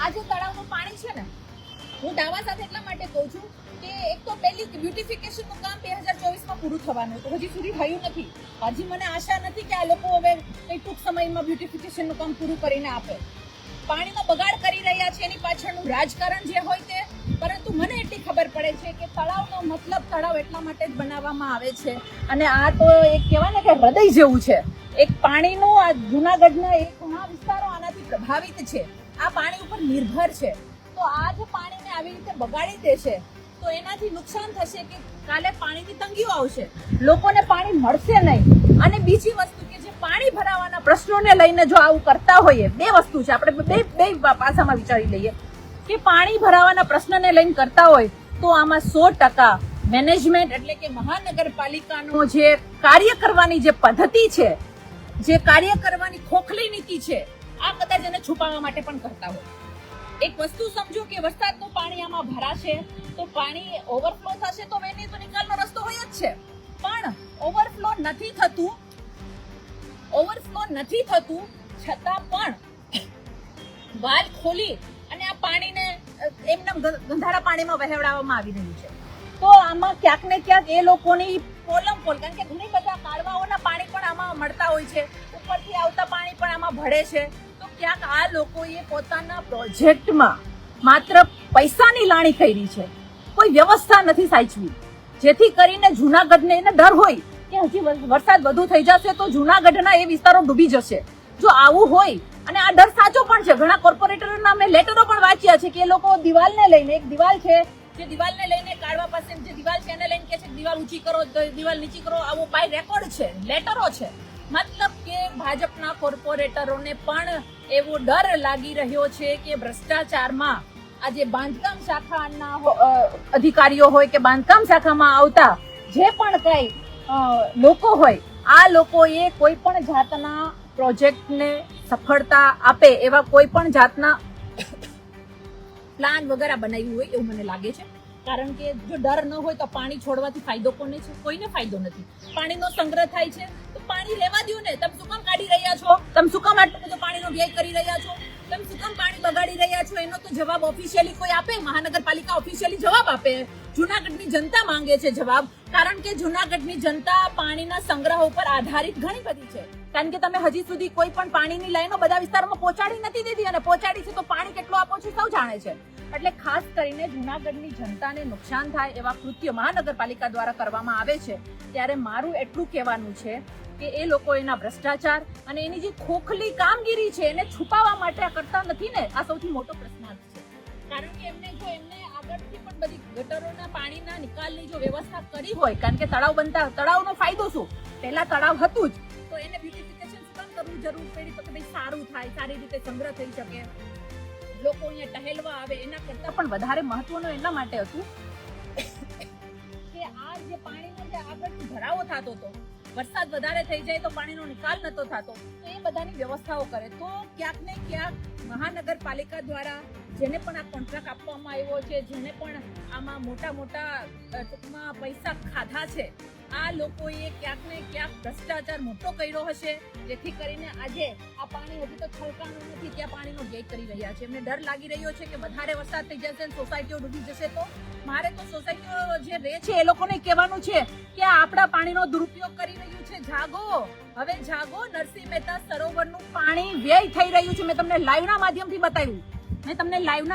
આ જે તળાવનું પાણી છે ને, હું દાવા સાથે એટલા માટે કહું છું કે એક તો પહેલી બ્યુટિફિકેશનનું કામ 2024માં પૂરું થવાનું હતું, હજી સુધી થયું નથી. હજી મને આશા નથી કે આ લોકો હવે કંઈ ટૂંક સમયમાં બ્યુટિફિકેશનનું કામ પૂરું કરીને આપે. પાણીનો બગાડ કરી રહ્યા છે એની પાછળનું રાજકારણ જે હોય તે, પરંતુ મને એટલી ખબર પડે છે કે તળાવનો મતલબ તળાવ એટલા માટે જ બનાવવામાં આવે છે. અને આ તો એક કહેવાય ને કે હૃદય જેવું છે. એક પાણીનું આ જૂનાગઢના એક ઘણા વિસ્તારો આનાથી પ્રભાવિત છે, આ પાણી ઉપર નિર્ભર છે. તો આ જે પાણીને આવી રીતે બગાડી દેશે તો એનાથી નુકસાન થશે કે કાલે પાણીની તંગીઓ આવશે, લોકોને પાણી મળશે નહીં. અને બીજી વસ્તુ કે જે પાણી ભરાવાના પ્રશ્નોને લઈને જો આવું કરતા હોઈએ, બે વસ્તુ છે, આપણે બે પાસામાં વિચારી લઈએ કે પાણી ભરાવાના પ્રશ્નને લઈને કરતા હોય તો આમાં 100% મેનેજમેન્ટ એટલે કે મહાનગરપાલિકાનો જે કાર્ય કરવાની જે પદ્ધતિ છે, જે કાર્ય કરવાની ખોખલી નીતિ છે, આ કદાચ એને છુપાવવા માટે પણ કરતા હોય. એક વસ્તુ સમજો કે વરસાદનું પાણી આમાં ભરાશે તો પાણી ઓવરફ્લો થશે તો એની તો નિકાલનો રસ્તો હોય જ છે, પણ ઓવરફ્લો નથી થતું છતાં પણ વાલ ખોલી અને આ પાણીને એમને ગંધારા પાણીમાં વહેવડાવવામાં આવી રહ્યું છે. તો આમાં ક્યાંક ને ક્યાંક એ લોકોની પોલમ કારણ કે ઘણી બધા કાળવાઓના પાણી પણ આમાં મળતા હોય છે, ઉપરથી આવતા પાણી પણ આમાં ભળે છે. તો ક્યાંક આ લોકોએ પોતાના પ્રોજેક્ટમાં માત્ર પૈસાની લાણી કરી છે, કોઈ વ્યવસ્થા નથી સાચવી, જેથી કરીને જૂનાગઢને એને ડર હોય કે હજી વરસાદ વધુ થઈ જશે તો જૂનાગઢના એ વિસ્તારો ડૂબી જશે. જો આવું હોય, અને આ ડર સાચો પણ છે, ઘણા કોર્પોરેટરોના મેં લેટરો પણ વાંચ્યા છે કે એ લોકો દિવાલને લઈને, એક દિવાલ છે જે દિવાલને લઈને કાઢવા પાસે જે દિવાલ છે એને લઈને કે છે દિવાલ ઊંચી કરો, દિવાલ નીચી કરો, આવો બાય રેકોર્ડ છે, લેટરો છે. મતલબ કે ભાજપના કોર્પોરેટરોને પણ એવો ડર લાગી રહ્યો છે કે ભ્રષ્ટાચારમાં આ જે બાંધકામ શાખાના અધિકારીઓ હોય કે બાંધકામ શાખામાં આવતા જે પણ કઈ લોકો હોય, આ લોકોએ કોઈ પણ જાતના પ્રોજેક્ટને સફળતા આપે એવા કોઈ પણ જાતના પ્લાન વગેરે બનાવ્યું હોય એવું મને લાગે છે. કારણ કે જો ડર ન હોય તો પાણી છોડવાથી ફાયદો કોને છે? કોઈને ફાયદો નથી. પાણીનો સંગ્રહ થાય છે તો પાણી રહેવા દો ને. તમે શું કામ કાઢી રહ્યા છો? તમે શું કામ આટલો બધો પાણીનો વ્યય કરી રહ્યા છો? તમે શું કામ પાણી બગાડી રહ્યા છો? એનો તો જવાબ ઓફિશિયલી કોઈ આપે, મહાનગરપાલિકા ઓફિશિયલી જવાબ આપે. જૂનાગઢની જનતા માંગે છે જવાબ, કારણ કે જૂનાગઢની જનતા પાણીના સંગ્રહ ઉપર આધારિત ઘણી બધી છે. કારણ કે તમે હજી સુધી કોઈ પણ પાણીની લાઈનો બધા વિસ્તારોમાં પહોંચાડી નથી દીધી, અને પહોંચાડી છે તો પાણી કેટલું આપો છો સૌ જાણે છે. એટલે ખાસ કરીને જૂનાગઢની જનતાને નુકસાન થાય એવા કૃત્ય મહાનગરપાલિકા દ્વારા કરવામાં આવે છે. ત્યારે મારું એટલું કહેવાનું છે કે એ લોકો એના ભ્રષ્ટાચાર અને એની જે ખોખલી કામગીરી છે એને છુપાવવા માટે કરતા નથી ને, આ સૌથી મોટો પ્રશ્નાર્થ છે. કારણ કે એમને આગળથી પણ બધી ગટરોના પાણીના નિકાલની જો વ્યવસ્થા કરી હોય, કારણ કે તળાવનો ફાયદો શું? પહેલા તળાવ હતું જ તો એને બ્યુટિફિકેશન શું કામ કરવું જરૂર પડી? તો કે ભાઈ સારું થાય, સારી રીતે સંગ્રહ થઈ શકે, લોકો અહીંયા ટહેલવા આવે. એના કરતા પણ વધારે મહત્વનું એટલા માટે હતું કે આ જે પાણીનો જે આગળથી ભરાવો થતો હતો, વરસાદ વધારે થઈ જાય તો પાણીનો નિકાલ નતો થતો, તો એ બધાની વ્યવસ્થાઓ કરે. તો ક્યાંક ને ક્યાંક મહાનગરપાલિકા દ્વારા જેને પણ આ કોન્ટ્રાક્ટ આપવામાં આવ્યો છે, જેને પણ આમાં મોટા ટૂંકમાં પૈસા ખાધા છે, આ લોકોએ ક્યાંક ને ક્યાંક ભ્રષ્ટાચાર મોટો કર્યો હશે, જેથી કરીને આજે આ પાણી હજી તો છલકાણું નથી, ત્યાં પાણીનો વ્યય કરી રહ્યા છે. એમને ડર લાગી રહ્યો છે કે વધારે વરસાદ થઈ જશે, સોસાયટીઓ ડૂબી જશે. તો મારે તો સોસાયટીઓ જે રહે છે એ લોકોને કહેવાનું છે કે આપણા પાણીનો દુરુપયોગ કરી રહ્યું છે, જાગો, હવે જાગો. નરસિંહ મહેતા સરોવરનું પાણી વ્યય થઈ રહ્યું છે. મેં તમને લાઈવના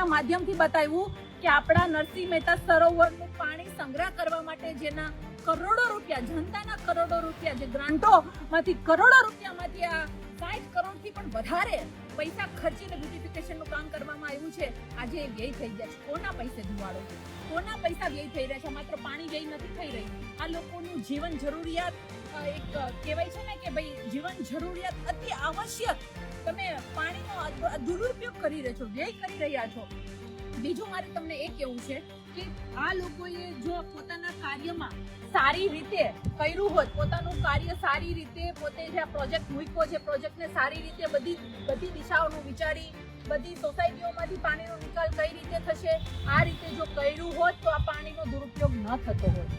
માધ્યમથી બતાવ્યું કે આપણા નરસિંહ મહેતા સરોવરનું પાણી સંગ્રહ કરવા માટે જેના કરોડો રૂપિયા, જનતાના કરોડો રૂપિયા, જે ગ્રાન્ટોમાંથી કરોડો રૂપિયામાંથી આ 60 કરોડથી પણ વધારે પૈસા ખર્ચીને બ્યુટિફિકેશનનું કામ કરવામાં આવ્યું છે, આજે એ વ્યય થઈ ગયા છે. કોના પૈસે ધુવાડો? કોના પૈસા વ્યય થઈ રહ્યા છે? માત્ર પાણી વ્યય નથી થઈ રહ્યું. આ લોકોનું જીવન જરૂરિયાત, એક કહેવાય છે ને કે ભાઈ જીવન જરૂરિયાત અતિ આવશ્યક, તમે પાણીનો દુરુપયોગ કરી રહ્યા છો, વ્યય કરી રહ્યા છો. બીજું મારે તમને એ કહેવું છે કે આ લોકોએ જો પોતાના કાર્યમાં સારી રીતે કર્યું હોત, પોતાનું કાર્ય સારી રીતે, પોતે જે પ્રોજેક્ટ મૂક્યો છે, પ્રોજેક્ટને સારી રીતે બધી દિશાઓનું વિચારી, બધી સોસાયટીઓમાંથી પાણીનો નિકાલ કઈ રીતે થશે, આ રીતે જો કર્યું હોત તો આ પાણીનો દુરુપયોગ ન થતો હોત.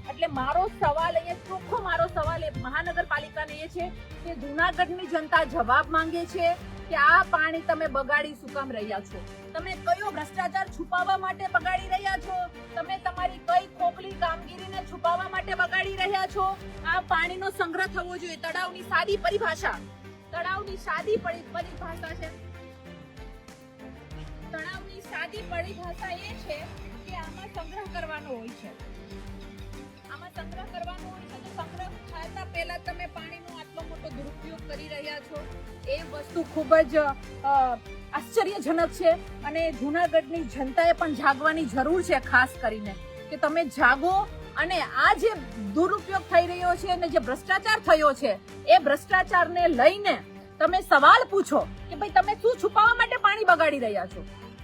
એટલે એટલે મારો સવાલ અહીંયા ચોખ્ખો મારો સવાલ એ મહાનગરપાલિકાને એ છે કે જૂનાગઢની જનતા જવાબ માંગે છે કે આ પાણી તમે બગાડી શું કામ રહ્યા છો? તમે કયો ભ્રષ્ટાચાર છુપાવવા માટે બગાડી રહ્યા છો? તમે તમારી કઈ ખોખલી કામગીરીને છુપાવવા માટે બગાડી રહ્યા છો? આ પાણીનો સંગ્રહ થવો જોઈએ. તળાવની સાદી પરિભાષા છે. તળાવની સાદી પરિભાષા એ છે કે આમાં સંગ્રહ કરવાનો હોય છે. તો સંગ્રહ થતા પહેલા તમે પાણીનો આટલો મોટો દુરુપયોગ કરી રહ્યા છો એ વસ્તુ ખૂબ જ આશ્ચર્યજનક છે. અને જૂનાગઢની જનતાએ પણ જાગવાની જરૂર છે, ખાસ કરીને કે તમે જાગો અને આ જે દુરુપયોગ થઈ રહ્યો છે અને જે ભ્રષ્ટાચાર થયો છે એ ભ્રષ્ટાચારને લઈને તમે સવાલ પૂછો કે ભાઈ તમે શું છુપાવવા માટે પાણી બગાડી રહ્યા છો.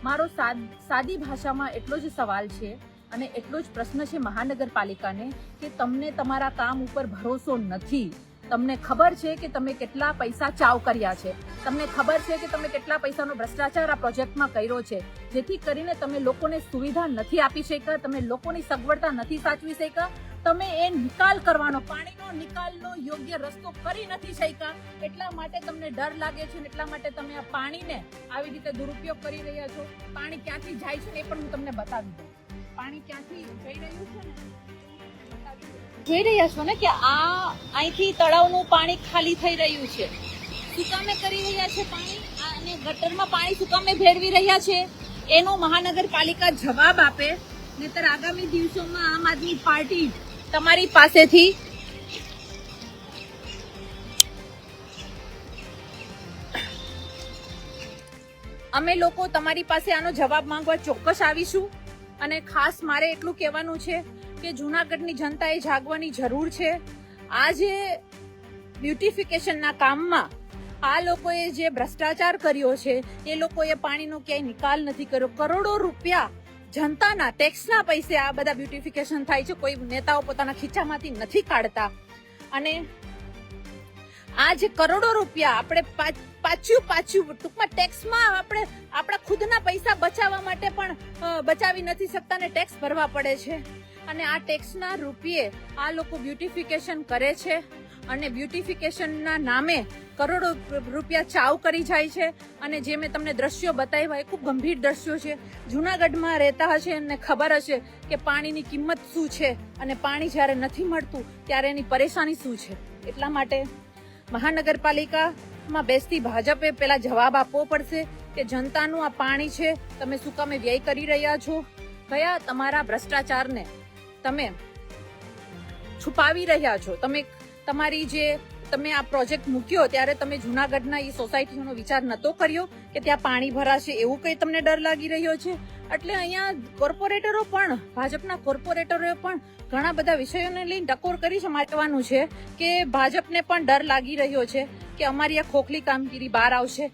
મારો સાદી ભાષામાં એટલો જ સવાલ છે અને એટલો જ પ્રશ્ન છે મહાનગરપાલિકાને કે તમને તમારા કામ ઉપર ભરોસો નથી. તમને ખબર છે કે તમે કેટલા પૈસા ચાવ કર્યા છે, તમને ખબર છે કે તમે કેટલા પૈસાનો ભ્રષ્ટાચાર આ પ્રોજેક્ટમાં કર્યો છે, જેથી કરીને તમે લોકોને સુવિધા નથી આપી શક્યા, તમે લોકોની સગવડતા નથી સાચવી શક્યા, તમે એ નિકાલ કરવાનો પાણીનો નિકાલનો યોગ્ય રસ્તો કરી નથી શક્યા. એટલા માટે તમને ડર લાગે છે અને એટલા માટે તમે આ પાણીને આવી રીતે દુરુપયોગ કરી રહ્યા છો. પાણી ક્યાંથી જાય છે એ પણ હું તમને બતાવી દઉં. પાણી ક્યાંથી જઈ રહ્યું છે ને જોઈ રહ્યા છો ને કે આ અહીંથી તળાવનું પાણી ખાલી થઈ રહ્યું છે. શું કામે કરી રહ્યા છે પાણી અને ગટરમાં પાણી શું કામે ભેળવી રહ્યા છે એનો મહાનગરપાલિકા જવાબ આપે. નહીતર આગામી દિવસોમાં આમ આદમી પાર્ટી તમારી પાસેથી અમે લોકો તમારી પાસે આનો જવાબ માંગવા ચોક્કસ આવીશું. અને ખાસ મારે એટલું કહેવાનું છે કે જૂનાગઢની જનતાએ જાગવાની જરૂર છે. આ જે બ્યુટિફિકેશનના કામમાં આ લોકોએ જે ભ્રષ્ટાચાર કર્યો છે એ લોકોએ પાણીનો ક્યાંય નિકાલ નથી કર્યો. કરોડો રૂપિયા જનતાના ટેક્સના પૈસે આ બધા બ્યુટિફિકેશન થાય છે. કોઈ નેતાઓ પોતાના ખીચામાંથી નથી કાઢતા. અને આ જે કરોડો રૂપિયા આપણે પાછું ટૂંકમાં ટેક્સમાં આપણે આપણા ખુદના પૈસા બચાવવા માટે પણ બચાવી નથી શકતા ને ટેક્સ ભરવા પડે છે. અને આ ટેક્સના રૂપિયે આ લોકો બ્યુટિફિકેશન કરે છે અને બ્યુટિફિકેશનના નામે કરોડો રૂપિયા ચાવ કરી જાય છે. અને જે મેં તમને દ્રશ્યો બતાવ્યા એ ખૂબ ગંભીર દ્રશ્યો છે. જૂનાગઢમાં રહેતા હશે અને ખબર હશે કે પાણીની કિંમત શું છે અને પાણી જ્યારે નથી મળતું ત્યારે એની પરેશાની શું છે. એટલા માટે મહાનગરપાલિકામાં બેસતી ભાજપે પેલા જવાબ આપવો પડશે કે જનતાનું આ પાણી છે તમે શું કામે વ્યય કરી રહ્યા છો? કયા તમારા ભ્રષ્ટાચારને તમે છુપાવી રહ્યા છો? તમે આ પ્રોજેક્ટ મૂક્યો ત્યારે તમે જૂનાગઢના એ સોસાયટીનો વિચાર નતો કર્યો કે ત્યાં પાણી ભરાશે એવું કઈ તમને ડર લાગી રહ્યો છે? એટલે અહીંયા કોર્પોરેટરો પણ ભાજપના કોર્પોરેટરોએ પણ ઘણા બધા વિષયોને લઈને ટકોર કરી સમજવાનું છે કે ભાજપને પણ ડર લાગી રહ્યો છે કે અમારી આ ખોખલી કામગીરી બહાર આવશે.